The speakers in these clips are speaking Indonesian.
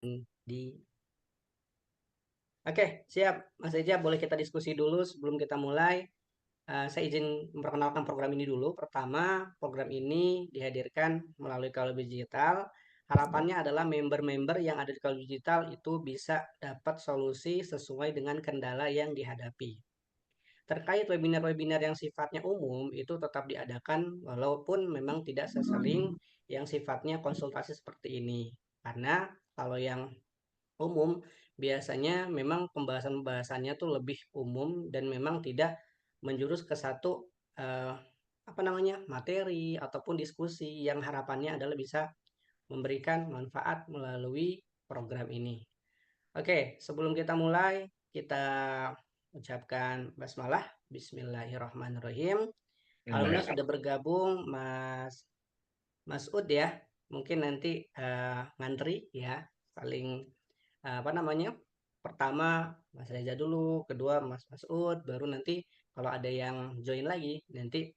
di Oke, siap. Mas Eja, boleh kita diskusi dulu sebelum kita mulai. Saya izin memperkenalkan program ini dulu. Pertama, program ini dihadirkan melalui Kalbe Digital. Harapannya adalah member-member yang ada di Kalbe Digital itu bisa dapat solusi sesuai dengan kendala yang dihadapi. Terkait webinar-webinar yang sifatnya umum, itu tetap diadakan walaupun memang tidak sesering yang sifatnya konsultasi seperti ini. Karena kalau yang umum biasanya memang pembahasan-pembahasannya tuh lebih umum dan memang tidak menjurus ke satu eh, apa namanya materi ataupun diskusi yang harapannya adalah bisa memberikan manfaat melalui program ini. Oke, sebelum kita mulai, kita ucapkan basmalah, Bismillahirrahmanirrahim. Alhamdulillah sudah bergabung Mas Masud ya. Mungkin nanti ngantri ya, saling apa namanya? Pertama Mas Reza dulu, kedua Mas Masud, baru nanti kalau ada yang join lagi, nanti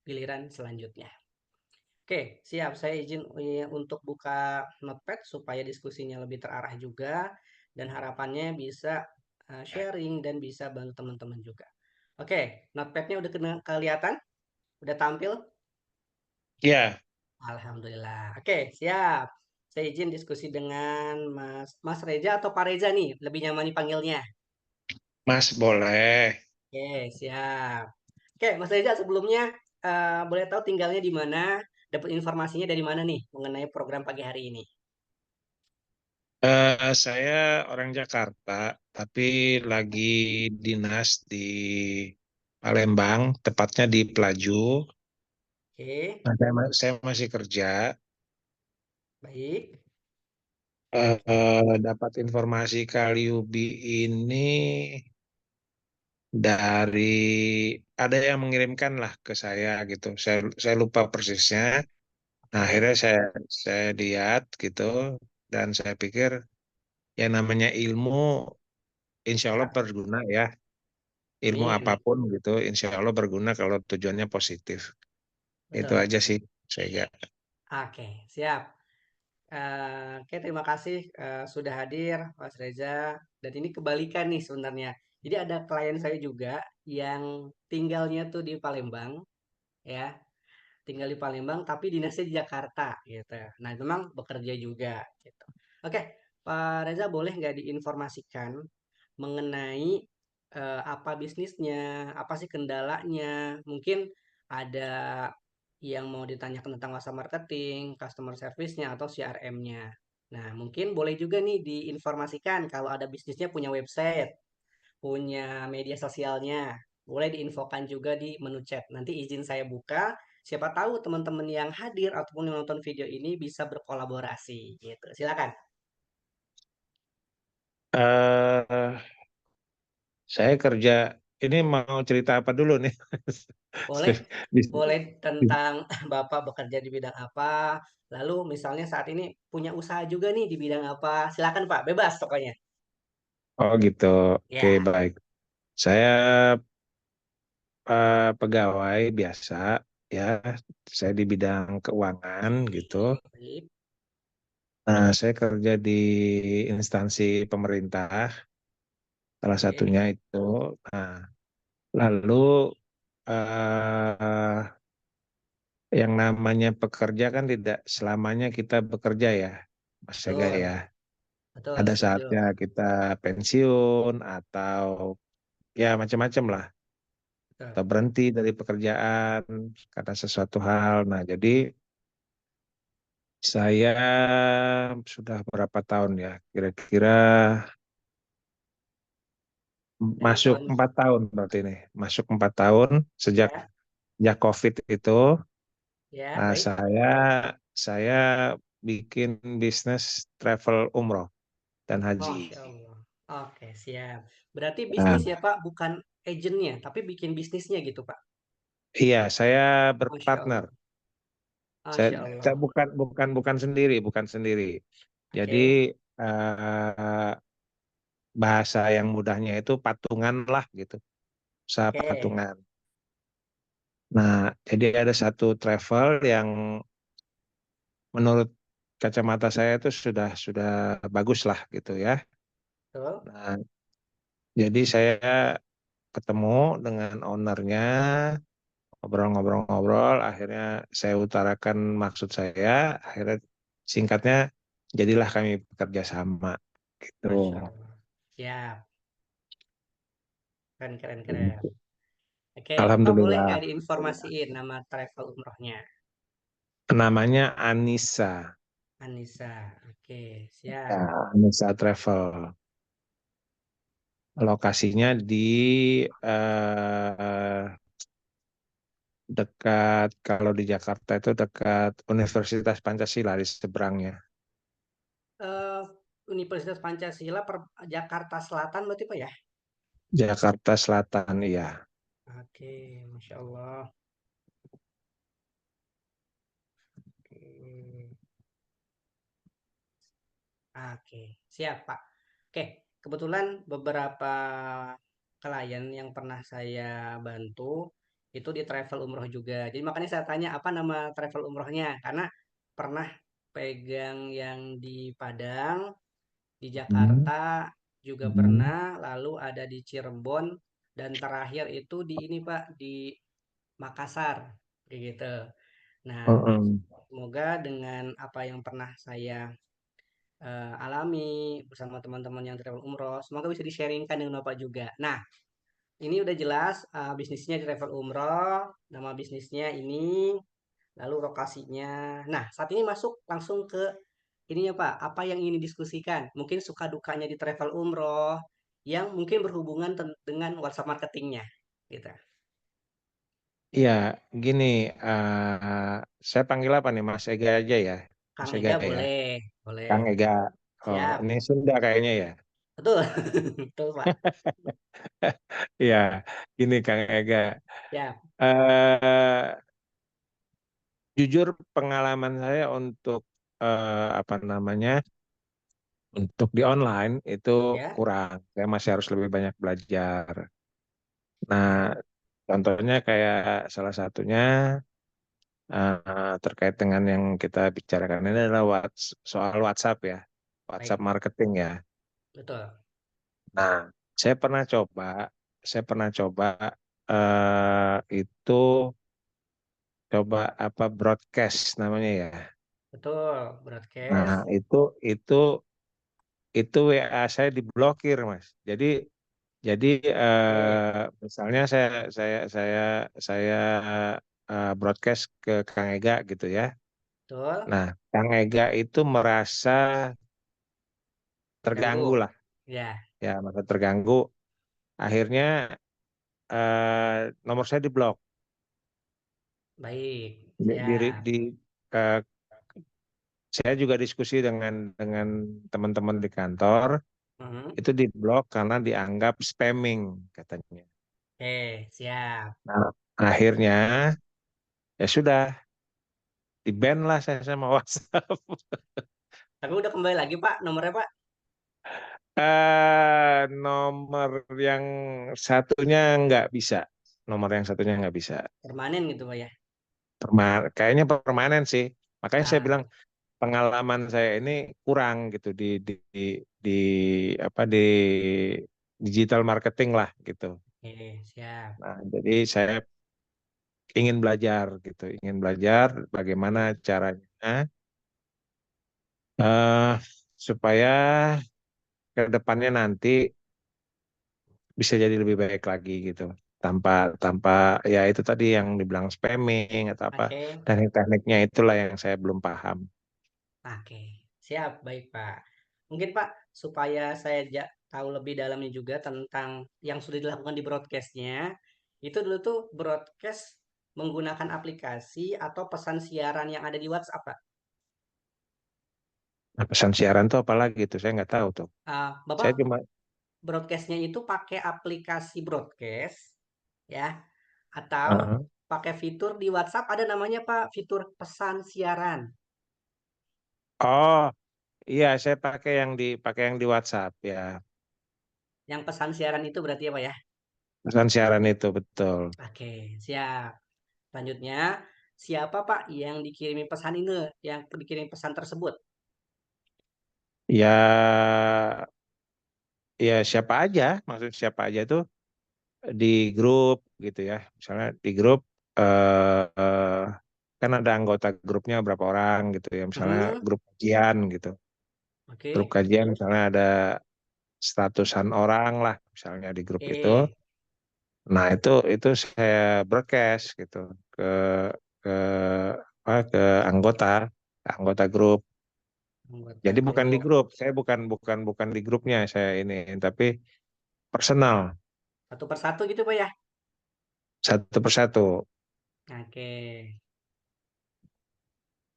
giliran selanjutnya. Oke, siap. Saya izin untuk buka notepad supaya diskusinya lebih terarah juga dan harapannya bisa sharing dan bisa bantu teman-teman juga. Oke, notepadnya udah kelihatan? Udah tampil? Ya, Alhamdulillah. Oke, siap. Saya izin diskusi dengan Mas Reza atau Pak Reza nih, lebih nyaman dipanggilnya. Mas boleh. Oke, siap. Oke, Mas Reza sebelumnya boleh tahu tinggalnya di mana, dapat informasinya dari mana nih mengenai program pagi hari ini? Saya orang Jakarta, tapi lagi dinas di Palembang, tepatnya di Pelaju. Oke, Nah, saya masih kerja. baik. Dapat informasi Kaliubi ini dari ada yang mengirimkan lah ke saya gitu. Saya lupa persisnya. Nah, Oke, akhirnya saya lihat gitu dan saya pikir yang namanya ilmu insya Allah siap. berguna ya. Ilmu Amin. apapun gitu, insya Allah berguna kalau tujuannya positif. Itu Betul. aja sih saya. Oke, siap. Oke, terima kasih sudah hadir, Mas Reza. Dan ini kebalikan nih sebenarnya. Jadi ada klien saya juga yang tinggalnya tuh di Palembang, ya, tinggal di Palembang tapi dinasnya di Jakarta, gitu. Nah, memang bekerja juga, gitu. Oke, Pak Reza boleh nggak diinformasikan mengenai apa bisnisnya, apa sih kendalanya? Mungkin ada yang mau ditanyakan tentang masa marketing, customer service-nya atau CRM-nya. Nah, mungkin boleh juga nih diinformasikan kalau ada bisnisnya punya website, punya media sosialnya. Boleh diinfokan juga di menu chat. Nanti izin saya buka. Siapa tahu teman-teman yang hadir ataupun yang nonton video ini bisa berkolaborasi gitu. Silakan. eh saya kerja ini mau cerita apa dulu nih? Boleh, Bis- boleh bis- tentang Bapak bekerja di bidang apa, lalu misalnya saat ini punya usaha juga nih di bidang apa. Silakan Pak, bebas pokoknya. Oh gitu. Oke, Ya, baik. Saya pegawai biasa ya. Saya di bidang keuangan gitu. baik. Nah, saya kerja di instansi pemerintah, salah Oke, satunya itu. Nah, lalu eh, yang namanya pekerja kan tidak selamanya kita bekerja ya, Mas Ega betul, ya. betul, Ada setuju. saatnya kita pensiun atau ya macam-macam lah. Betul. Atau berhenti dari pekerjaan karena sesuatu hal. Nah, jadi saya sudah berapa tahun ya? Kira-kira Dari masuk tahun 4 tahun berarti ini. Masuk 4 tahun sejak ya, sejak COVID itu. ya, Nah, baik. saya bikin bisnis travel umroh dan haji. Masya Allah. Oke, siap. Berarti Nah, bisnis ya Pak, bukan agentnya, tapi bikin bisnisnya gitu Pak. iya, saya Masya berpartner. Allah. Saya, Masya saya Allah. bukan sendiri, bukan sendiri. Jadi Oke, eh, bahasa yang mudahnya itu patungan lah gitu, usaha oke. patungan. Nah, jadi ada satu travel yang menurut kacamata saya itu sudah bagus lah gitu ya. Betul. Nah, jadi saya ketemu dengan ownernya, ngobrol-ngobrol-ngobrol, akhirnya saya utarakan maksud saya, akhirnya singkatnya jadilah kami bekerja sama gitu. Masya Allah. Siap. Keren, keren, keren. Oke, Pak boleh Alhamdulillah. nggak diinformasiin nama travel umrohnya? Namanya Anissa. Anissa. Oke, Ya, siap. Anissa Travel. Lokasinya di eh, dekat, kalau di Jakarta itu dekat Universitas Pancasila di seberangnya. Eh, Universitas Pancasila Jakarta Selatan berarti Pak ya? Jakarta Selatan, iya. Oke, Masya Allah. Oke. Oke, siap Pak. Oke, kebetulan beberapa klien yang pernah saya bantu itu di travel umroh juga. Jadi makanya saya tanya apa nama travel umrohnya karena pernah pegang yang di Padang, di Hmm. Jakarta juga Hmm. pernah, lalu ada di Cirebon dan terakhir itu di ini Pak di Makassar, kayak gitu. Nah, Mm-mm. semoga dengan apa yang pernah saya alami bersama teman-teman yang travel umroh. Semoga bisa di-sharingkan dengan Bapak juga. Nah, ini udah jelas bisnisnya di travel umroh, nama bisnisnya ini, lalu lokasinya. Nah, saat ini masuk langsung ke ininya Pak, apa yang ingin didiskusikan? Mungkin suka dukanya di travel umroh yang mungkin berhubungan dengan WhatsApp marketingnya, gitu. Iya, gini, eh, saya panggil apa nih, Mas Ega aja ya, Kang Mas Ega Ega ya, boleh, boleh. Kang Ega. Oh, Siap. ini Sunda kayaknya ya. Betul. Betul, Pak. Iya, gini Kang Ega. Siap. eh Jujur pengalaman saya untuk apa namanya, untuk di online itu Ya. kurang. Saya masih harus lebih banyak belajar. Nah, Oke. contohnya kayak salah satunya terkait dengan yang kita bicarakan ini adalah soal WhatsApp ya, WhatsApp Baik. marketing ya. Betul. Nah, saya pernah coba, saya pernah coba itu coba apa broadcast namanya ya. Betul. Nah, Broadcast. itu WA saya diblokir, Mas. Jadi Oke. misalnya saya saya broadcast ke Kang Ega gitu ya. Betul. Nah, Kang Ega itu merasa terganggu Terganggu. lah, Ya. ya, merasa terganggu. Akhirnya nomor saya diblok. Baik. Di, di, Siap. di- eh, saya juga diskusi dengan teman-teman di kantor, Mhm. itu diblok karena dianggap spamming katanya. Oke. Siap. Nah, akhirnya ya sudah di-ban lah saya sama WhatsApp. Tapi udah kembali lagi Pak nomornya Pak. Nomor yang satunya nggak bisa. Nomor yang satunya nggak bisa. Permanen gitu Pak ya. Kayaknya permanen sih. Makanya saya Ah, bilang pengalaman saya ini kurang gitu di apa di digital marketing lah gitu. oke. Siap. Nah, jadi saya ingin belajar gitu, ingin belajar bagaimana Oke. caranya eh supaya ke depannya nanti bisa jadi lebih baik lagi gitu. Tanpa tanpa ya itu tadi yang dibilang spamming atau apa, Oke. teknik-tekniknya itulah yang saya belum paham. Oke. Siap. Baik Pak. Mungkin Pak supaya saya tahu lebih dalamnya juga tentang yang sudah dilakukan di broadcastnya. Itu dulu tuh broadcast menggunakan aplikasi atau pesan siaran yang ada di WhatsApp Pak. Nah, pesan siaran tuh apalagi itu saya nggak tahu tuh. Bapak Saya cuma broadcastnya itu pakai aplikasi broadcast ya atau Heeh. pakai fitur di WhatsApp ada namanya Pak fitur pesan siaran. Oh iya, saya pakai yang di WhatsApp ya. Yang pesan siaran itu berarti apa ya? Pesan siaran itu betul. Oke, siap. Selanjutnya, siapa Pak yang dikirimi pesan ini, yang dikirim pesan tersebut? Ya, ya siapa aja, maksud siapa aja itu di grup gitu ya. Misalnya di grup kan ada anggota grupnya berapa orang gitu ya. Misalnya Mhm, grup kajian gitu. Grup oke, kajian misalnya ada seratusan orang lah misalnya di grup itu. oke. Nah, itu saya broadcast gitu ke ke ke anggota anggota grup. Anggota Jadi bukan di grup. grup, saya bukan bukan bukan di grupnya saya ini, tapi personal Satu persatu gitu Pak ya? satu persatu. Oke,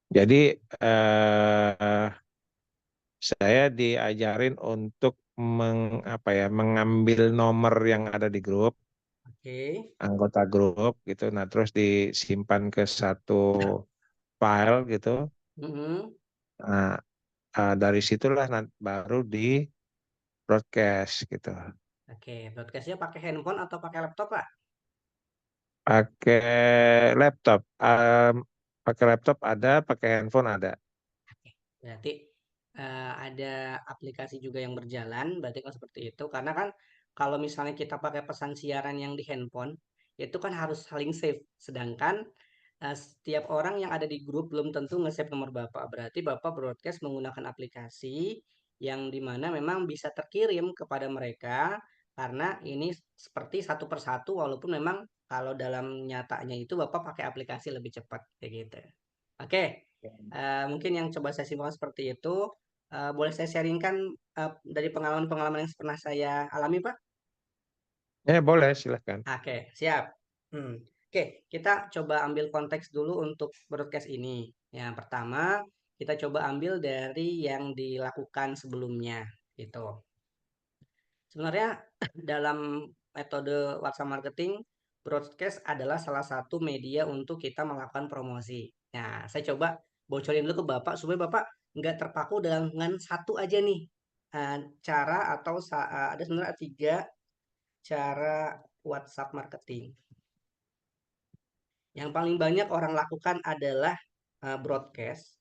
Jadi eh, saya diajarin untuk apa ya, mengambil nomor yang ada di grup, oke. anggota grup gitu. Nah, terus disimpan ke satu file gitu. Mhm, Nah, dari situlah baru di broadcast gitu. oke. Broadcastnya pakai handphone atau pakai laptop Pak? Pakai laptop, pakai laptop ada, pakai handphone ada. Berarti ada aplikasi juga yang berjalan, berarti kalau seperti itu. Karena kan kalau misalnya kita pakai pesan siaran yang di handphone, itu kan harus saling save. Sedangkan setiap orang yang ada di grup belum tentu nge-save nomor Bapak. Berarti Bapak broadcast menggunakan aplikasi yang dimana memang bisa terkirim kepada mereka karena ini seperti satu persatu walaupun memang kalau dalam nyatanya itu Bapak pakai aplikasi lebih cepat kayak gitu. Oke, mungkin yang coba saya simpulkan seperti itu. Boleh saya sharingkan dari pengalaman-pengalaman yang pernah saya alami, Pak? Ya boleh, silahkan. Oke, siap. Oke, kita coba ambil konteks dulu untuk broadcast ini. Yang pertama, kita coba ambil dari yang dilakukan sebelumnya, gitu. Sebenarnya dalam metode WhatsApp marketing, broadcast adalah salah satu media untuk kita melakukan promosi. Nah, saya coba bocorin dulu ke Bapak supaya Bapak nggak terpaku dengan satu aja nih cara atau ada sebenarnya tiga cara WhatsApp marketing. Yang paling banyak orang lakukan adalah broadcast.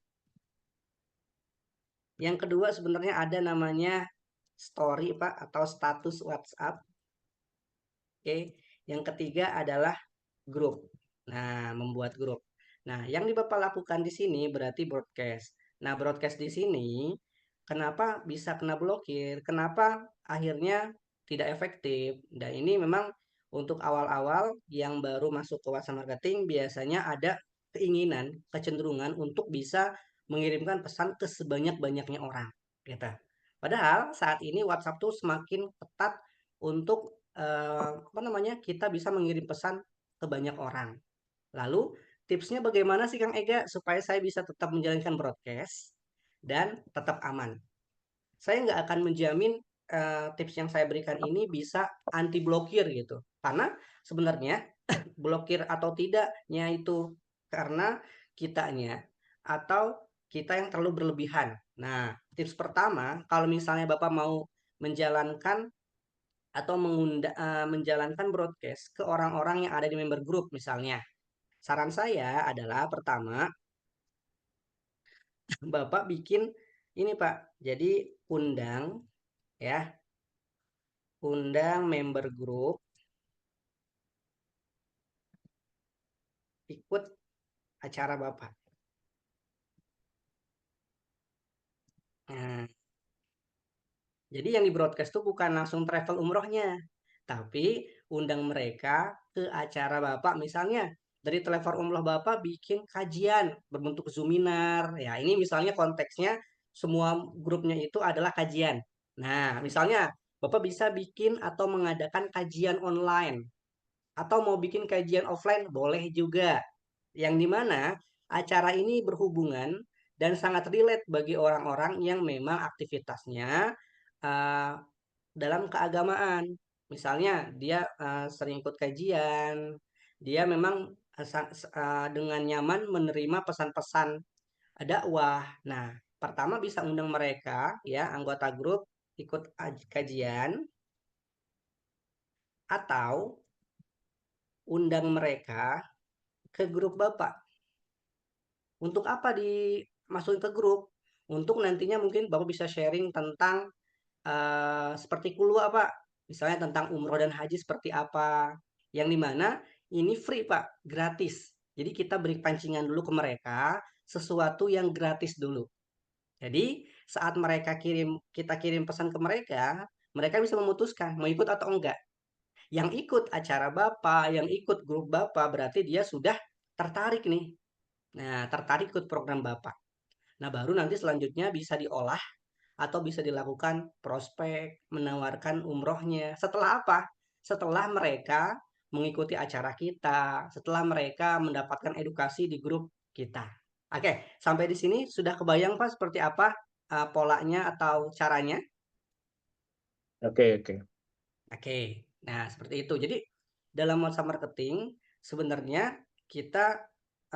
Yang kedua sebenarnya ada namanya story Pak atau status WhatsApp. Oke. Yang ketiga adalah grup. Nah, membuat grup. Nah, yang di Bapak lakukan di sini berarti broadcast. Nah, broadcast di sini kenapa bisa kena blokir? Kenapa akhirnya tidak efektif? Dan ini memang untuk awal-awal yang baru masuk ke WhatsApp marketing biasanya ada keinginan, kecenderungan untuk bisa mengirimkan pesan ke sebanyak-banyaknya orang, gitu. Padahal saat ini WhatsApp tuh semakin ketat untuk apa namanya? Kita bisa mengirim pesan ke banyak orang. Lalu tipsnya bagaimana sih Kang Ega supaya saya bisa tetap menjalankan broadcast dan tetap aman? Saya nggak akan menjamin tips yang saya berikan ini bisa anti blokir gitu. Karena sebenarnya blokir atau tidaknya itu karena kitanya atau kita yang terlalu berlebihan. Nah, tips pertama kalau misalnya Bapak mau menjalankan atau menjalankan broadcast ke orang-orang yang ada di member group misalnya. Saran saya adalah pertama, Bapak bikin ini Pak. Jadi undang ya, undang member group ikut acara Bapak. Nah, jadi yang di broadcast itu bukan langsung travel umrohnya, tapi undang mereka ke acara Bapak. Misalnya dari travel umroh Bapak bikin kajian berbentuk Zoominar. Ya, ini misalnya konteksnya semua grupnya itu adalah kajian. Nah, misalnya Bapak bisa bikin atau mengadakan kajian online atau mau bikin kajian offline boleh juga. Yang dimana acara ini berhubungan dan sangat relate bagi orang-orang yang memang aktivitasnya uh, dalam keagamaan. Misalnya dia sering ikut kajian, dia memang dengan nyaman menerima pesan-pesan dakwah. Nah, pertama bisa undang mereka ya anggota grup ikut kajian atau undang mereka ke grup Bapak. Untuk apa dimasukin ke grup? untuk nantinya mungkin Bapak bisa sharing tentang seperti kulwa Pak, misalnya tentang umroh dan haji seperti apa, yang dimana ini free Pak, gratis. Jadi kita beri pancingan dulu ke mereka, sesuatu yang gratis dulu. Jadi saat kita kirim pesan ke mereka, mereka bisa memutuskan mau ikut atau enggak. Yang ikut acara Bapak, yang ikut grup Bapak, berarti dia sudah tertarik nih. Nah, tertarik ikut program Bapak. Nah, baru nanti selanjutnya bisa diolah atau bisa dilakukan prospek, menawarkan umrohnya. Setelah apa? Setelah mereka mengikuti acara kita, setelah mereka mendapatkan edukasi di grup kita. Oke, sampai di sini sudah kebayang Pak seperti apa polanya atau caranya? Oke, oke. Oke, nah seperti itu. Jadi dalam masa marketing sebenarnya kita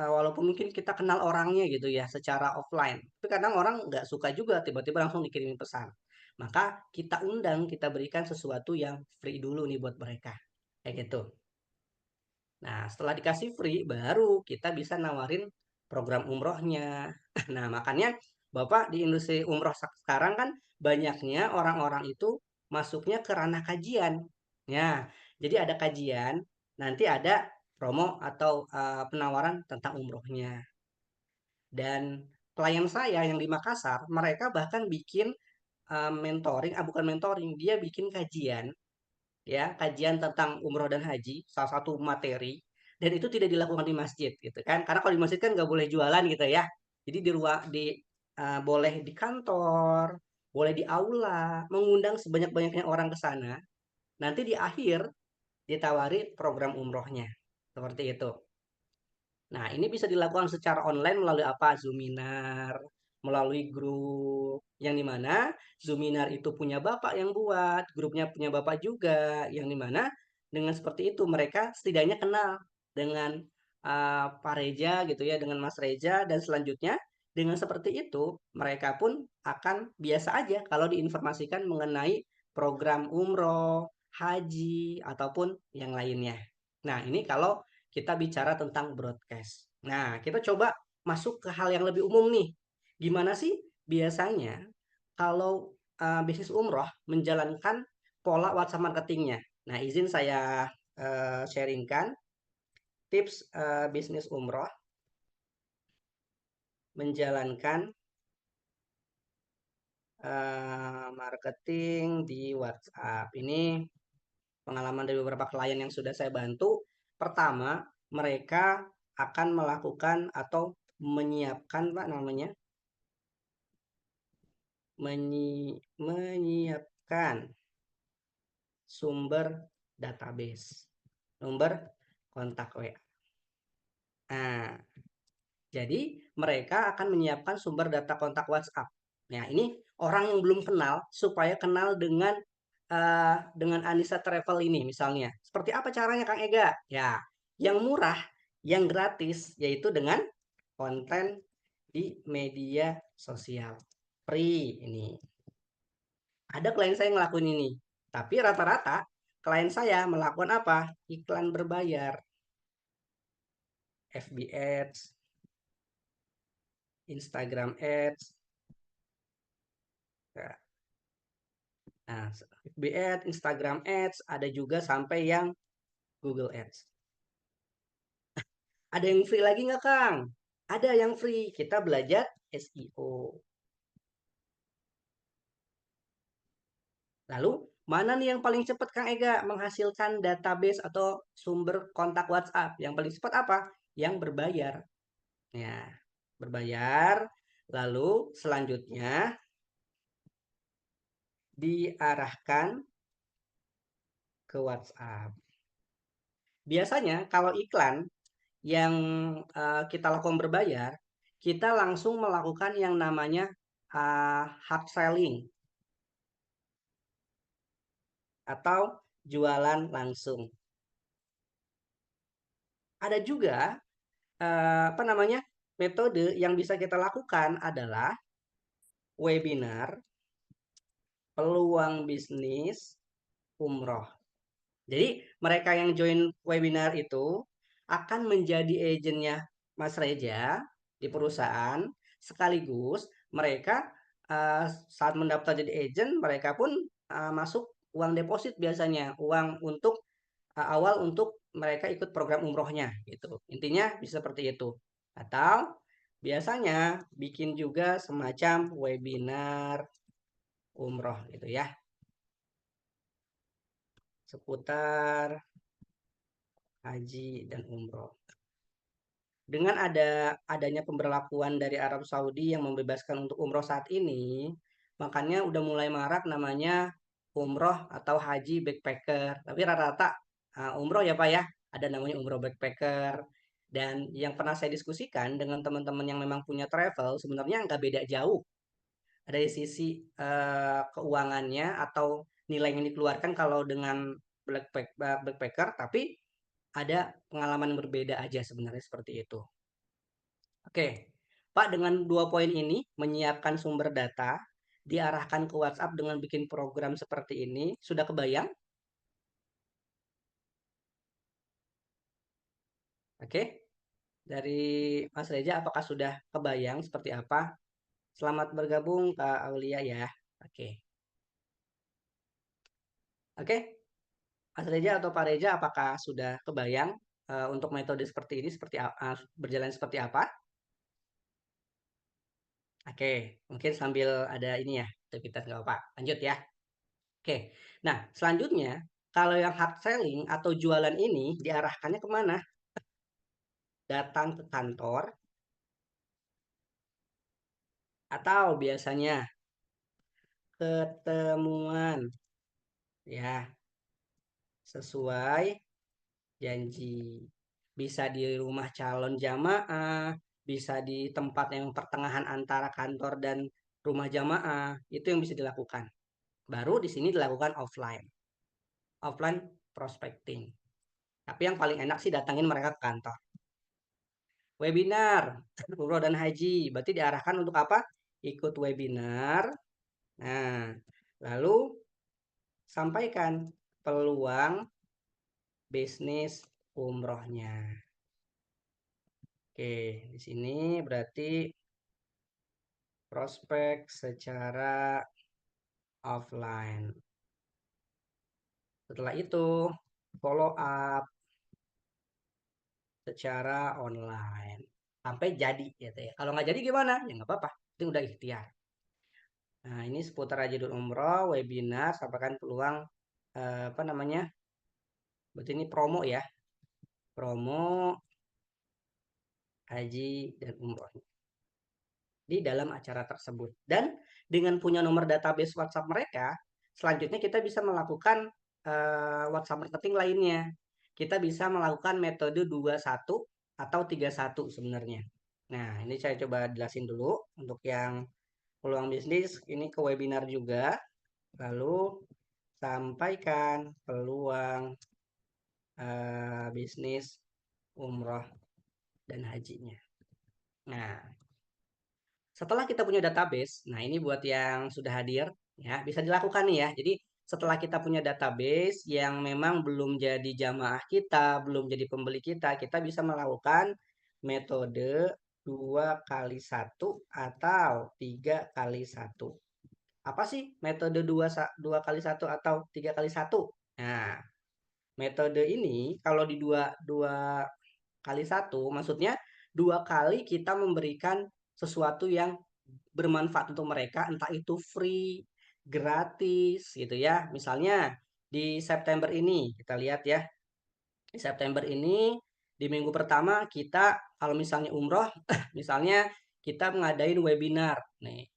walaupun mungkin kita kenal orangnya gitu ya secara offline, tapi kadang orang nggak suka juga tiba-tiba langsung dikirimin pesan. Maka kita undang, kita berikan sesuatu yang free dulu nih buat mereka. Kayak gitu. Nah, setelah dikasih free, baru kita bisa nawarin program umrohnya. Nah, makanya Bapak di industri umroh sekarang kan banyaknya orang-orang itu masuknya ke ranah kajian. Ya, jadi ada kajian, nanti ada promo atau penawaran tentang umrohnya. Dan klien saya yang di Makassar, mereka bahkan bikin mentoring, bukan mentoring, dia bikin kajian ya, kajian tentang umroh dan haji, salah satu materi, dan itu tidak dilakukan di masjid gitu kan. Karena kalau di masjid kan nggak boleh jualan gitu ya. Jadi boleh di kantor, boleh di aula, mengundang sebanyak-banyaknya orang ke sana. Nanti di akhir ditawari program umrohnya. Seperti itu. Nah, ini bisa dilakukan secara online melalui apa? Zoominar, melalui grup, yang dimana Zoominar itu punya bapak yang buat, grupnya punya bapak juga, yang dimana dengan seperti itu mereka setidaknya kenal dengan Pak Reja gitu ya, dengan Mas Reja, dan selanjutnya dengan seperti itu mereka pun akan biasa aja kalau diinformasikan mengenai program umroh, haji, ataupun yang lainnya. Nah, ini kalau kita bicara tentang broadcast. Nah, kita coba masuk ke hal yang lebih umum nih. Gimana sih biasanya kalau bisnis umroh menjalankan pola WhatsApp marketingnya? Nah, izin saya sharingkan tips bisnis umroh menjalankan marketing di WhatsApp. Ini pengalaman dari beberapa klien yang sudah saya bantu. Pertama, mereka akan melakukan atau menyiapkan Pak namanya menyiapkan sumber database, sumber kontak WA. Nah, jadi mereka akan menyiapkan sumber data kontak WhatsApp. Nah, ini orang yang belum kenal supaya kenal dengan Anissa Travel ini misalnya. Seperti apa caranya Kang Ega? Ya, yang murah, yang gratis yaitu dengan konten di media sosial. Free ini. Ada klien saya ngelakuin ini. Tapi rata-rata klien saya melakukan apa? Iklan berbayar, FB Ads, Instagram Ads. Nah, FB Ads, Instagram Ads, ada juga sampai yang Google Ads. Ada yang free lagi nggak, Kang? Ada yang free. Kita belajar SEO. Lalu, mana nih yang paling cepat, Kang Ega, menghasilkan database atau sumber kontak WhatsApp? Yang paling cepat apa? Yang berbayar. Ya, berbayar. Lalu, selanjutnya diarahkan ke WhatsApp. Biasanya kalau iklan yang kita lakukan berbayar, kita langsung melakukan yang namanya hard selling atau jualan langsung. Ada juga apa namanya metode yang bisa kita lakukan adalah webinar peluang bisnis umroh. Jadi mereka yang join webinar itu akan menjadi agennya Mas Reja di perusahaan sekaligus mereka saat mendaftar jadi agent, mereka pun masuk uang deposit biasanya, uang untuk awal untuk mereka ikut program umrohnya gitu. Intinya bisa seperti itu. Atau biasanya bikin juga semacam webinar umroh gitu ya, seputar haji dan umroh. Dengan adanya pemberlakuan dari Arab Saudi yang membebaskan untuk umroh saat ini, makanya udah mulai marak namanya umroh atau haji backpacker. Tapi rata-rata umroh ya Pak ya, ada namanya umroh backpacker. Dan yang pernah saya diskusikan dengan teman-teman yang memang punya travel, sebenarnya nggak beda jauh dari sisi keuangannya atau nilai yang dikeluarkan kalau dengan backpacker, tapi ada pengalaman yang berbeda aja sebenarnya seperti itu. Oke, Pak, dengan 2 poin ini, menyiapkan sumber data, diarahkan ke WhatsApp dengan bikin program seperti ini, sudah kebayang? Oke, dari Mas Reza, apakah sudah kebayang seperti apa? Selamat bergabung, Kak Aulia ya. Oke, oke, Mas Reza atau Pak Reza, apakah sudah kebayang untuk metode seperti ini, berjalan seperti apa? Oke, mungkin sambil ada ini ya, aktivitas nggak apa, lanjut ya. Oke, nah selanjutnya kalau yang hard selling atau jualan ini diarahkannya kemana? Datang ke kantor atau biasanya ketemuan ya sesuai janji. Bisa di rumah calon jamaah, bisa di tempat yang pertengahan antara kantor dan rumah jamaah, itu yang bisa dilakukan. Baru di sini dilakukan offline, offline prospecting. Tapi yang paling enak sih datangin mereka ke kantor. Webinar umroh dan haji berarti diarahkan untuk apa? Ikut webinar. Nah, lalu sampaikan peluang bisnis umrohnya. Oke, di sini berarti prospek secara offline. Setelah itu follow up secara online sampai jadi gitu ya. Kalau nggak jadi gimana? Ya nggak apa-apa. Itu udah ikhtiar. Nah, ini seputar Haji dan Umroh, webinar, sampaikan peluang apa namanya? Berarti ini promo ya, promo haji dan umroh di dalam acara tersebut. Dan dengan punya nomor database WhatsApp mereka, selanjutnya kita bisa melakukan WhatsApp marketing lainnya. Kita bisa melakukan metode 21 atau 31 sebenarnya. Nah, ini saya coba jelasin dulu untuk yang peluang bisnis, ini ke webinar juga. Lalu sampaikan peluang bisnis umroh dan hajinya. Nah, setelah kita punya database, nah ini buat yang sudah hadir, ya bisa dilakukan nih ya. Jadi setelah kita punya database yang memang belum jadi jamaah kita, belum jadi pembeli kita bisa melakukan metode 2x1 atau 3x1. Apa sih metode dua kali satu atau 3x1? Nah, metode ini kalau di dua kali satu, maksudnya 2 kali kita memberikan sesuatu yang bermanfaat untuk mereka, entah itu free, gratis, gitu ya. Misalnya di September ini, kita lihat ya, di September ini, di minggu pertama kita kalau misalnya umroh, misalnya kita mengadain webinar, nih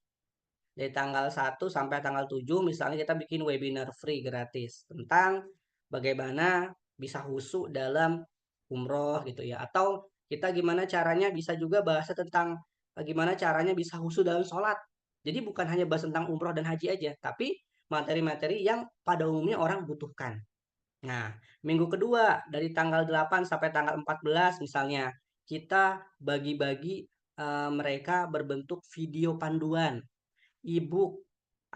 dari tanggal 1 sampai tanggal 7 misalnya kita bikin webinar free gratis tentang bagaimana bisa khusyuk dalam umroh gitu ya. Atau kita gimana caranya bisa juga bahas tentang gimana caranya bisa khusyuk dalam sholat. Jadi bukan hanya bahas tentang umroh dan haji aja, tapi materi-materi yang pada umumnya orang butuhkan. Nah, minggu kedua dari tanggal 8 sampai tanggal 14 misalnya, kita bagi-bagi mereka berbentuk video panduan e-book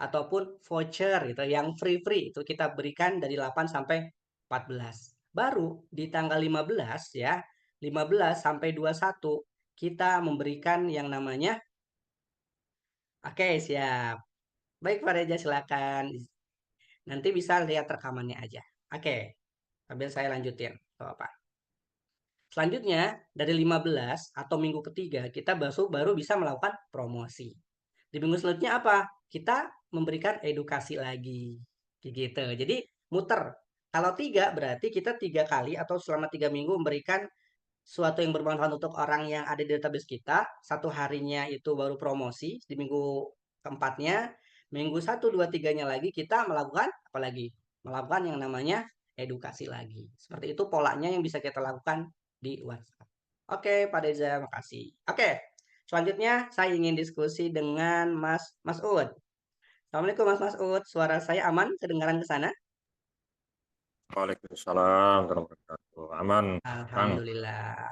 ataupun voucher gitu yang free-free itu kita berikan dari 8 sampai 14. Baru di tanggal 15 ya, 15 sampai 21 kita memberikan yang namanya Oke, siap. Baik, Pak Reza, silakan. Nanti bisa lihat rekamannya aja. Oke, sambil saya lanjutin. Bapak. Selanjutnya, dari 15 atau minggu ketiga, kita baru bisa melakukan promosi. Di minggu selanjutnya apa? Kita memberikan edukasi lagi. Kayak gitu. Jadi muter. Kalau tiga berarti kita 3 kali atau selama 3 minggu memberikan suatu yang bermanfaat untuk orang yang ada di database kita. Satu harinya itu baru promosi. Di minggu keempatnya, minggu satu, dua, tiganya lagi kita melakukan apa lagi? Melakukan yang namanya edukasi lagi. Seperti itu polanya yang bisa kita lakukan di WhatsApp. Oke, Pak Deza, makasih. Oke, selanjutnya saya ingin diskusi dengan Mas Masud. Assalamualaikum Mas Masud, suara saya aman kedengaran ke sana? Waalaikumsalam warahmatullahi wabarakatuh. Aman, Kang. Alhamdulillah.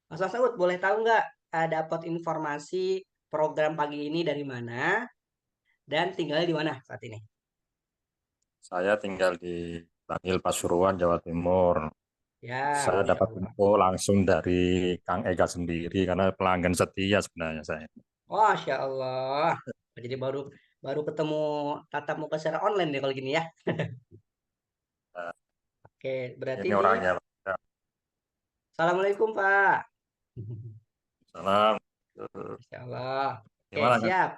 Mas Masud, boleh tahu nggak dapat informasi program pagi ini dari mana dan tinggal di mana saat ini? Saya tinggal di Bangil, Pasuruan, Jawa Timur. Ya, Saya Masya dapat Allah. info langsung dari Kang Ega sendiri karena pelanggan setia sebenarnya saya. Masya Allah. Jadi baru baru ketemu tatap muka secara online deh kalau gini ya. Nah, Oke, berarti ini ini orangnya. Ya, Assalamualaikum Pak. salam. Masya Allah. Oke, Gimana kan? siap.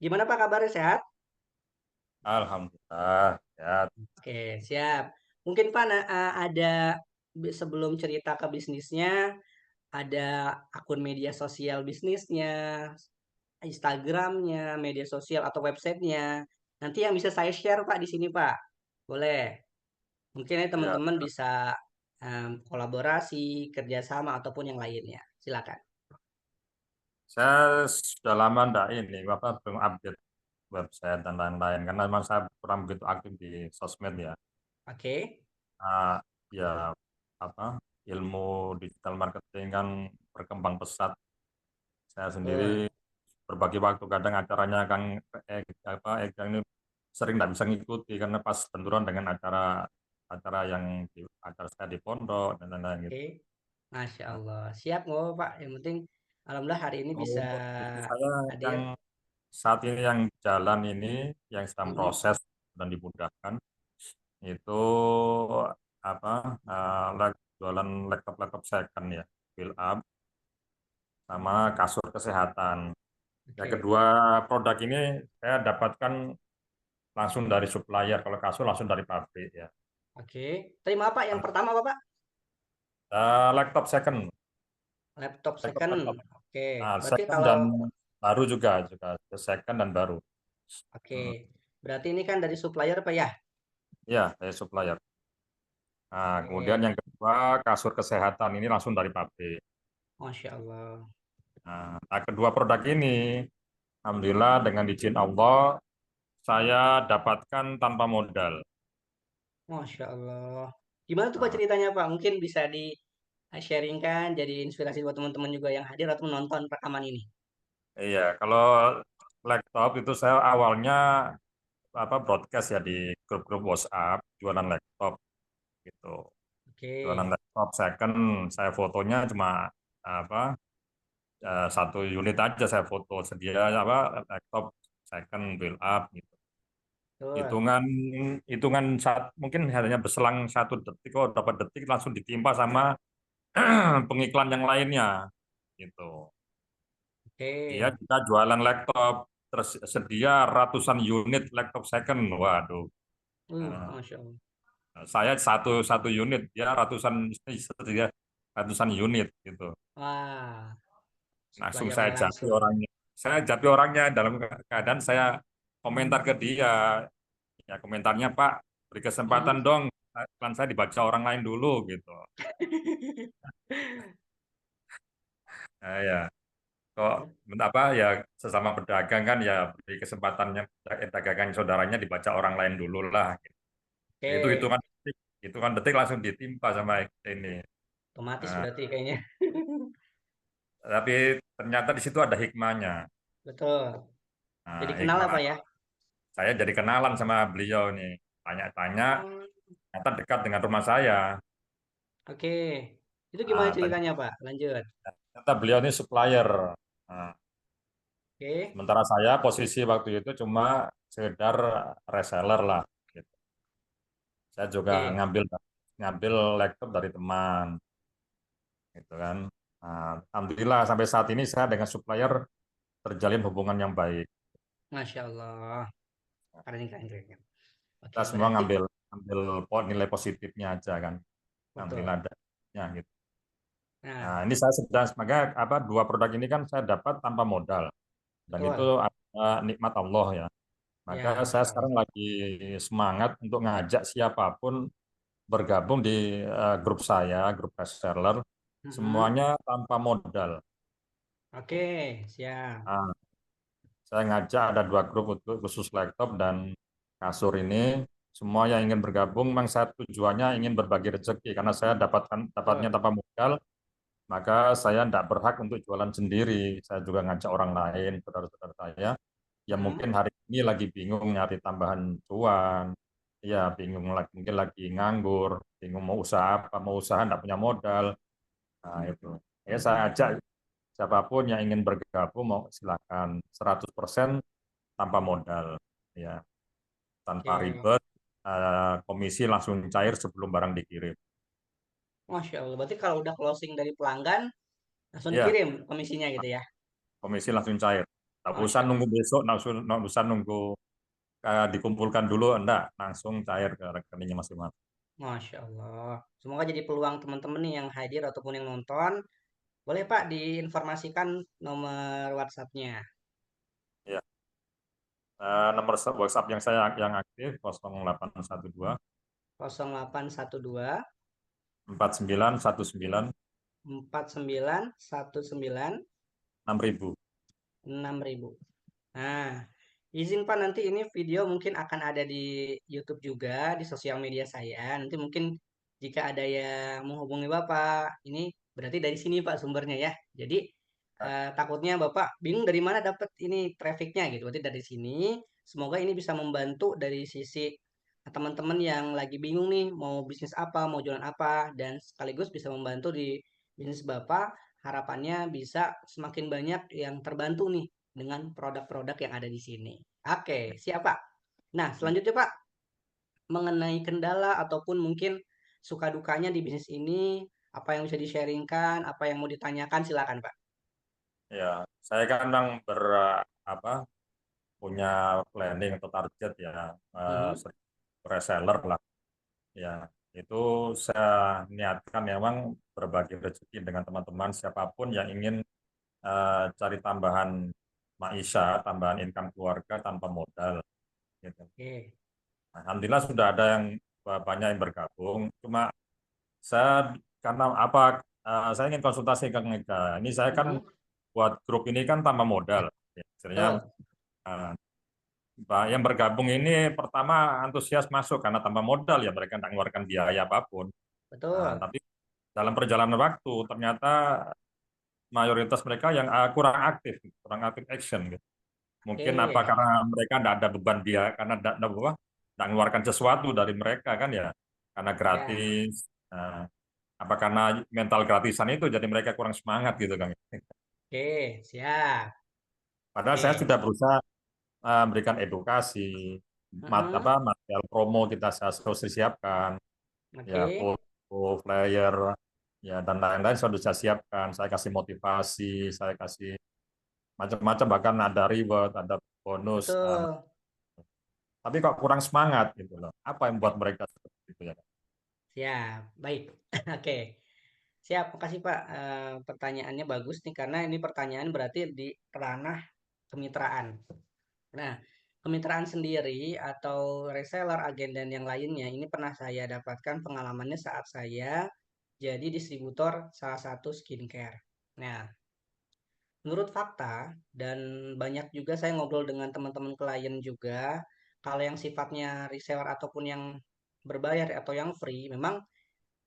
Gimana Pak kabarnya sehat? Alhamdulillah. Ya, Oke, siap. Mungkin Pak ada sebelum cerita ke bisnisnya, ada akun media sosial bisnisnya, Instagramnya, media sosial atau websitenya. Nanti yang bisa saya share Pak di sini Pak. Boleh. Mungkin ya ya. teman-teman bisa kolaborasi, kerjasama ataupun yang lainnya. Silakan. Saya sudah lama enggak ini, belum update website dan lain-lain karena memang saya kurang begitu aktif di sosmed ya. Oke. Ah, ya apa ilmu digital marketing kan berkembang pesat. Saya Betul. sendiri berbagi waktu kadang acaranya Kang Ega ini sering tidak bisa ngikuti karena pas benturan dengan acara yang acara saya di pondok dan lain-lain gitu. Oke. Masya Nah, Allah. Siap nggak apa-apa, Pak. Yang penting Alhamdulillah hari ini bisa untuk bisnis saya yang hadir. saat ini yang jalan ini yang sedang Mm-mm. proses dan dimudahkan itu apa jualan laptop-laptop second ya, build up sama kasur kesehatan. Yang Oke. kedua produk ini saya dapatkan langsung dari supplier, kalau kasur langsung dari pabrik ya. Oke. Terima apa? Yang pertama apa, Pak? Laptop second, Laptop laptop second. laptop. Oke. Nah, Berarti second kalau dan baru juga second dan baru. oke. Hmm, Berarti ini kan dari supplier, Pak ya? ya, dari supplier. Nah, kemudian Oke. yang kedua kasur kesehatan ini langsung dari pabrik. Masya Allah. Nah, kedua produk ini, alhamdulillah dengan izin Allah, saya dapatkan tanpa modal. Masya Allah. Gimana tuh Pak Nah, ceritanya, Pak? Mungkin bisa di sharingkan, jadi inspirasi buat teman-teman juga yang hadir atau menonton rekaman ini. iya, kalau laptop itu saya awalnya broadcast ya di grup-grup WhatsApp jualan laptop gitu. Jualan Oke. laptop second, saya fotonya cuma apa 1 unit aja saya foto sedia laptop second build up gitu. Betul. Hitungan hitungan mungkin hanya berselang 1 detik, oh dapat detik langsung ditimpa sama pengiklan yang lainnya gitu. Dia Oke. juga jualan laptop tersedia ratusan unit laptop second. Waduh. Nah, Masya Allah. saya satu satu unit, dia ratusan setia ratusan unit gitu. Wah, Langsung suppliernya langsung. saya jati orangnya dalam keadaan saya komentar ke dia. Ya komentarnya Pak, beri kesempatan Mm-mm. dong, iklan saya dibaca orang lain dulu gitu. Nah, ya kok apa ya sesama pedagang kan ya beri kesempatannya dagangan saudaranya dibaca orang lain dulu lah. Gitu. Itu Oke. hitungan detik langsung ditimpa sama ini. Otomatis Nah, berarti kayaknya. tapi ternyata di situ ada hikmahnya. Betul. Nah, Jadi kenal hikmah apa ya? saya jadi kenalan sama beliau nih. Tanya-tanya, Hmm, ternyata dekat dengan rumah saya. oke. Itu gimana Nah, ceritanya, Pak? Lanjut. ternyata beliau ini supplier. Nah, Oke. Sementara saya posisi waktu itu cuma sekedar reseller lah. Gitu. Saya juga Oke. ngambil ngambil laptop dari teman, gitu kan. Nah, alhamdulillah sampai saat ini saya dengan supplier terjalin hubungan yang baik. Masya Allah. Keren, keren, keren, keren. Oke, Kita semua berarti ngambil ngambil nilai positifnya aja kan. Alhamdulillah betul. adanya gitu. Nah, Nah, ini saya sedang sebagai apa dua produk ini kan saya dapat tanpa modal dan itu betul. adalah nikmat Allah ya. Maka Ya, saya Masya Allah. sekarang lagi semangat untuk ngajak siapapun bergabung di grup saya, grup reseller, Mhm. semuanya tanpa modal. Oke, siap. Nah, saya ngajak ada dua grup untuk khusus laptop dan kasur ini. Semua yang ingin bergabung, memang saya tujuannya ingin berbagi rezeki karena saya dapatnya Betul. tanpa modal, maka saya tidak berhak untuk jualan sendiri. Saya juga ngajak orang lain, saudara-saudara saya, yang Mhm. mungkin hari ini lagi bingung nyari tambahan cuan, ya bingung lagi mungkin lagi nganggur, bingung mau usaha apa, mau usaha tidak punya modal. Nah itu, ya saya ajak siapapun yang ingin bergabung mau silakan 100% tanpa modal, ya tanpa Oke. ribet, komisi langsung cair sebelum barang dikirim. Masya Allah. Berarti kalau udah closing dari pelanggan, langsung Ya, dikirim komisinya gitu ya. komisi langsung cair. Tak usah Masya nunggu Allah. besok, nggak usah nunggu dikumpulkan dulu, enggak, langsung cair ke rekeningnya masing-masing. Masya Allah. Semoga jadi peluang teman-teman nih yang hadir ataupun yang nonton. Boleh Pak diinformasikan nomor WhatsApp-nya. Ya. Nomor WhatsApp yang saya yang aktif 0812 0812 4919 4919 6000. 6000. Nah, izin Pak, nanti ini video mungkin akan ada di YouTube juga, di sosial media saya. Nanti mungkin jika ada yang menghubungi Bapak, ini berarti dari sini Pak sumbernya ya. Jadi takutnya Bapak bingung dari mana dapat ini trafficnya gitu. Berarti dari sini. Semoga ini bisa membantu dari sisi teman-teman yang lagi bingung nih mau bisnis apa, mau jualan apa, dan sekaligus bisa membantu di bisnis Bapak. Harapannya bisa semakin banyak yang terbantu nih dengan produk-produk yang ada di sini. Oke, siap Pak. Nah, selanjutnya Pak, mengenai kendala ataupun mungkin suka dukanya di bisnis ini, apa yang bisa di-sharingkan, apa yang mau ditanyakan, silakan Pak. Ya, saya kan memang apa punya planning atau target ya, Mhm. reseller lah. Ya, itu saya niatkan memang berbagi rezeki dengan teman-teman siapapun yang ingin cari tambahan maisha, tambahan income keluarga tanpa modal. Gitu. Oke. Nah, alhamdulillah sudah ada yang banyak yang bergabung. Cuma saya karena apa? Saya ingin konsultasi ke Eka. Ini saya kan Mhm. buat grup ini kan tanpa modal. Ya, istilahnya Betul, eh, yang bergabung ini pertama antusias masuk karena tanpa modal ya mereka tidak mengeluarkan biaya apapun. Nah, betul. tapi dalam perjalanan waktu ternyata mayoritas mereka yang kurang aktif action gitu. Mungkin apa Oke. karena mereka tidak ada beban biaya karena tidak mengeluarkan sesuatu dari mereka kan ya karena Ya. gratis. Nah, apa karena mental gratisan itu jadi mereka kurang semangat gitu kan. Oke, siap. Padahal saya Oke. sudah berusaha memberikan edukasi, Mhm. material promo kita saya selalu siapkan, ya Oke. foto, flyer, ya dan lain-lain sudah saya siapkan. Saya kasih motivasi, saya kasih macam-macam bahkan ada reward, ada bonus. Betul. Tapi kok kurang semangat gitu loh. Apa yang membuat mereka seperti itu ya? Siap. Baik. Oke. Siap, makasih Pak. Pertanyaannya bagus nih karena ini pertanyaan berarti di ranah kemitraan. Nah, kemitraan sendiri atau reseller, agen dan yang lainnya ini pernah saya dapatkan pengalamannya saat saya jadi distributor salah satu skincare. Nah, menurut fakta dan banyak juga saya ngobrol dengan teman-teman klien juga, kalau yang sifatnya reseller ataupun yang berbayar atau yang free, memang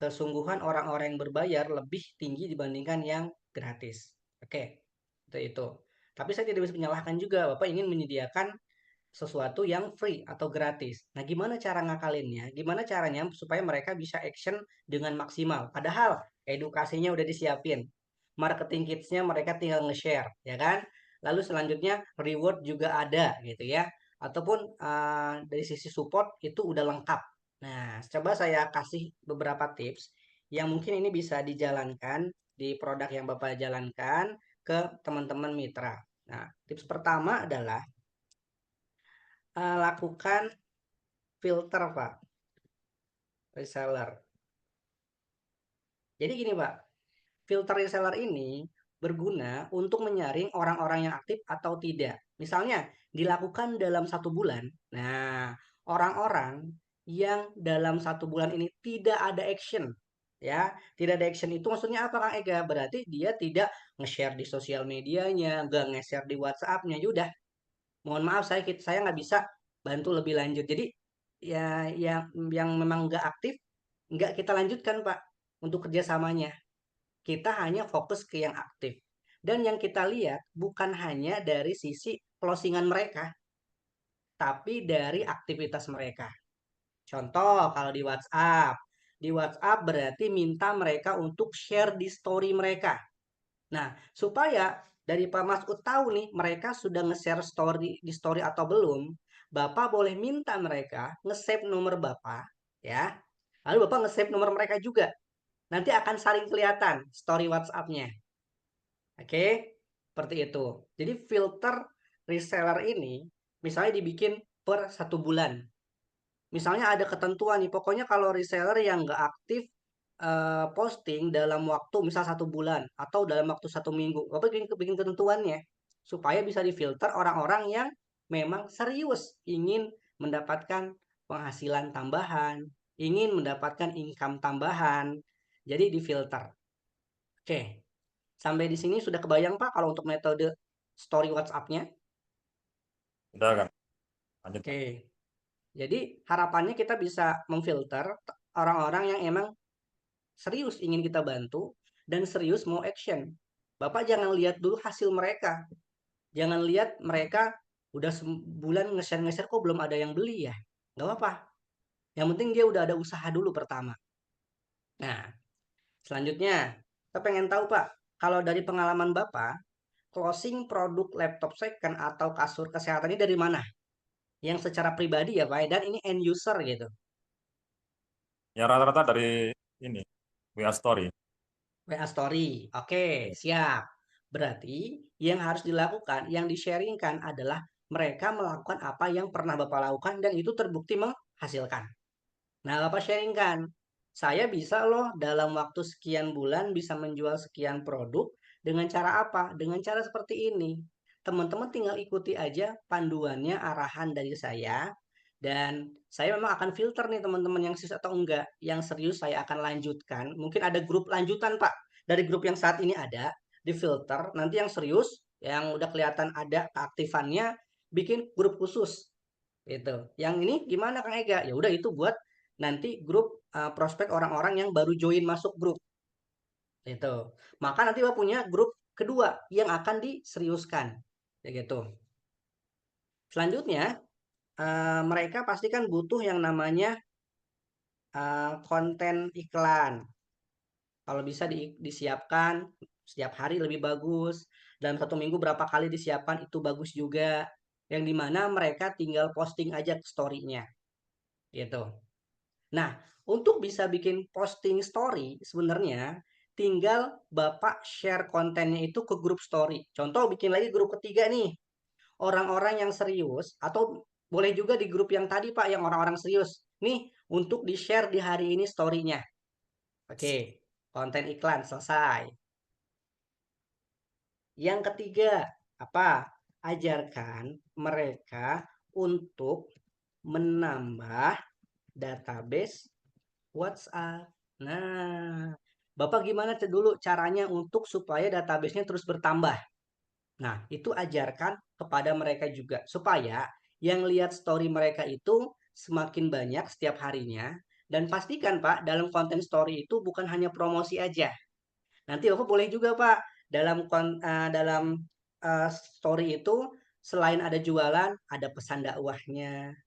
kesungguhan orang-orang yang berbayar lebih tinggi dibandingkan yang gratis. Oke, itu. Tapi saya tidak bisa menyalahkan juga, Bapak ingin menyediakan sesuatu yang free atau gratis. Nah, gimana cara ngakalinnya? Gimana caranya supaya mereka bisa action dengan maksimal? Padahal edukasinya udah disiapin. Marketing kitsnya mereka tinggal nge-share, ya kan? Lalu selanjutnya reward juga ada gitu ya. Ataupun dari sisi support itu udah lengkap. Nah, coba saya kasih beberapa tips yang mungkin ini bisa dijalankan di produk yang Bapak jalankan ke teman-teman mitra. Nah, tips pertama adalah lakukan filter, Pak, reseller. Jadi gini, Pak, filter reseller ini berguna untuk menyaring orang-orang yang aktif atau tidak. Misalnya, dilakukan dalam 1 bulan. Nah, orang-orang yang dalam 1 bulan ini tidak ada action, ya, tidak ada action itu maksudnya apa, Kang Ega? Berarti dia tidak nge-share di sosial medianya, nggak nge-share di WhatsApp-nya, ya udah. Mohon maaf, saya nggak bisa bantu lebih lanjut. Jadi, ya, yang memang nggak aktif, nggak kita lanjutkan, Pak, untuk kerjasamanya. Kita hanya fokus ke yang aktif. Dan yang kita lihat bukan hanya dari sisi closingan mereka, tapi dari aktivitas mereka. Contoh, kalau di WhatsApp berarti minta mereka untuk share di story mereka. Nah, supaya dari Pak Masud tahu nih, mereka sudah nge-share story di story atau belum, Bapak boleh minta mereka nge-save nomor Bapak, ya. Lalu Bapak nge-save nomor mereka juga. Nanti akan saling kelihatan story WhatsApp-nya. Oke, seperti itu. Jadi filter reseller ini misalnya dibikin per 1 bulan. Misalnya ada ketentuan nih, pokoknya kalau reseller yang nggak aktif posting dalam waktu misal 1 bulan atau dalam waktu 1 minggu, Bapak bikin ketentuannya supaya bisa difilter orang-orang yang memang serius ingin mendapatkan penghasilan tambahan, ingin mendapatkan income tambahan. Jadi difilter. Oke. Sampai di sini sudah kebayang, Pak, kalau untuk metode story WhatsApp-nya? Udah kan, lanjut Pak. Oke. Jadi harapannya kita bisa memfilter orang-orang yang emang serius ingin kita bantu dan serius mau action. Bapak jangan lihat dulu hasil mereka. Jangan lihat mereka udah sebulan nge-share kok belum ada yang beli ya. Nggak apa-apa. Yang penting dia udah ada usaha dulu pertama. Nah, selanjutnya kita pengen tahu, Pak, kalau dari pengalaman Bapak, closing produk laptop second atau kasur kesehatan ini dari mana? Yang secara pribadi ya Pak, dan ini end user gitu. Ya rata-rata dari ini WA Story. WA Story. Oke, siap. Berarti yang harus dilakukan, yang di-sharingkan adalah mereka melakukan apa yang pernah Bapak lakukan dan itu terbukti menghasilkan. Nah, Bapak sharingkan. Saya bisa loh dalam waktu sekian bulan bisa menjual sekian produk dengan cara apa? Dengan cara seperti ini. Teman-teman tinggal ikuti aja panduannya, arahan dari saya. Dan saya memang akan filter nih teman-teman yang serius atau enggak. Yang serius saya akan lanjutkan. Mungkin ada grup lanjutan, Pak. Dari grup yang saat ini ada, di filter. Nanti yang serius, yang udah kelihatan ada keaktifannya, bikin grup khusus. Gitu. Yang ini gimana Kang Ega? Ya udah itu buat nanti grup prospek orang-orang yang baru join masuk grup. Itu. Maka nanti Bapak punya grup kedua yang akan diseriuskan. Ya gitu. Selanjutnya, mereka pasti kan butuh yang namanya konten iklan. Kalau bisa disiapkan setiap hari lebih bagus. Dalam 1 minggu berapa kali disiapkan itu bagus juga. Yang dimana mereka tinggal posting aja story-nya. Gitu. Nah, untuk bisa bikin posting story sebenarnya tinggal Bapak share kontennya itu ke grup story. Contoh bikin lagi grup ketiga nih. Orang-orang yang serius atau boleh juga di grup yang tadi Pak yang orang-orang serius. Nih, untuk di-share di hari ini story-nya. Oke, konten iklan selesai. Yang ketiga, apa? Ajarkan mereka untuk menambah database WhatsApp. Nah, Bapak gimana dulu caranya untuk supaya database-nya terus bertambah? Nah, itu ajarkan kepada mereka juga supaya yang lihat story mereka itu semakin banyak setiap harinya dan pastikan Pak dalam konten story itu bukan hanya promosi aja. Nanti Bapak boleh juga Pak dalam story itu selain ada jualan, ada pesan dakwahnya,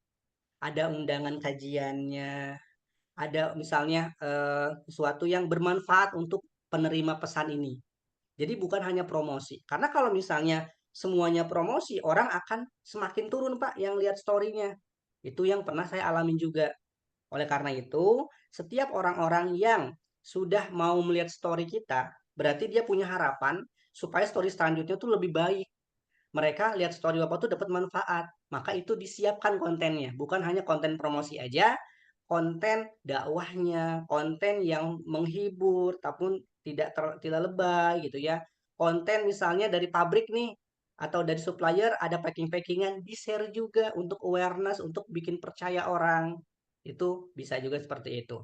ada undangan kajiannya, ada misalnya sesuatu yang bermanfaat untuk penerima pesan ini. Jadi bukan hanya promosi. Karena kalau misalnya semuanya promosi, orang akan semakin turun Pak yang lihat story-nya. Itu yang pernah saya alamin juga. Oleh karena itu, setiap orang-orang yang sudah mau melihat story kita, berarti dia punya harapan supaya story selanjutnya tuh lebih baik. Mereka lihat story Bapak tuh dapat manfaat. Maka itu disiapkan kontennya, bukan hanya konten promosi aja, konten dakwahnya, konten yang menghibur, tapi tidak lebay gitu ya. Konten misalnya dari pabrik nih atau dari supplier ada packing-packingan di-share juga untuk awareness, untuk bikin percaya orang. Itu bisa juga seperti itu.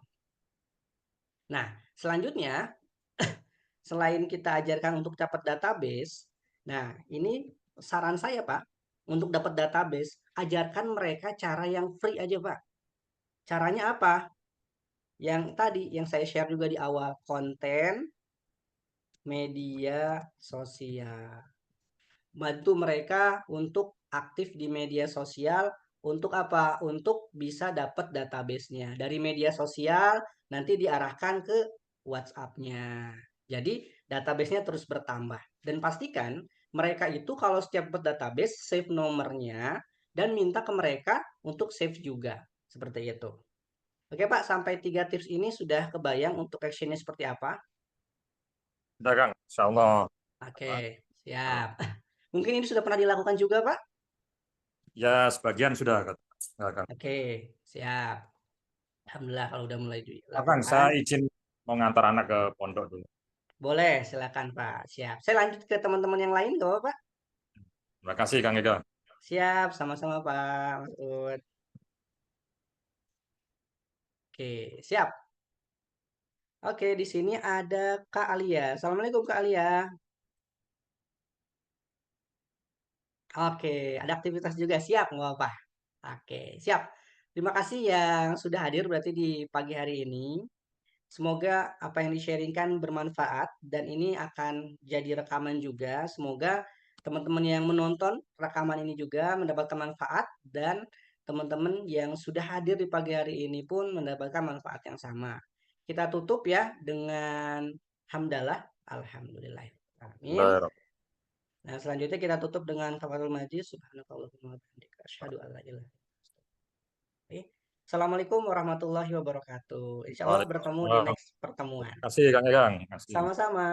Nah, selanjutnya selain kita ajarkan untuk dapat database, nah ini saran saya Pak, untuk dapat database, ajarkan mereka cara yang free aja Pak. Caranya apa? Yang tadi yang saya share juga di awal, konten media sosial. Bantu mereka untuk aktif di media sosial untuk apa? Untuk bisa dapat database-nya. Dari media sosial nanti diarahkan ke WhatsApp-nya. Jadi database-nya terus bertambah. Dan pastikan mereka itu kalau setiap dapat database, save nomornya dan minta ke mereka untuk save juga. Seperti itu. Oke Pak, sampai 3 tips ini sudah kebayang untuk actionnya seperti apa? Udah Kang, insya Allah. Oke, siap. Mungkin ini sudah pernah dilakukan juga Pak? Ya sebagian sudah Kang. Oke, siap. Alhamdulillah kalau udah mulai Kang, saya dilakukan. izin mau ngantar anak ke pondok dulu. Boleh, silakan Pak. Siap. Saya lanjut ke teman-teman yang lain, gak apa-apa? Terima kasih Kang Ega. Siap, sama-sama Pak Masud. Oke, siap. Oke, di sini ada Kak Alia. Assalamualaikum Kak Alia. Oke, ada aktivitas juga. Siap, nggak apa-apa. Oke, siap. Terima kasih yang sudah hadir berarti di pagi hari ini. Semoga apa yang di-sharingkan bermanfaat dan ini akan jadi rekaman juga. Semoga teman-teman yang menonton rekaman ini juga mendapatkan manfaat dan teman-teman yang sudah hadir di pagi hari ini pun mendapatkan manfaat yang sama. Kita tutup ya dengan hamdalah, alhamdulillah. Amin. Nah, selanjutnya kita tutup dengan kafaratul majlis. Subhanakallahumma wa bihamdika asyhadu an la ilaha illa anta. Oke. Assalamualaikum warahmatullahi wabarakatuh. Insya Allah bertemu di Waalaikumsalam. next pertemuan. Terima kasih Kang Ega. Terima kasih. Sama-sama.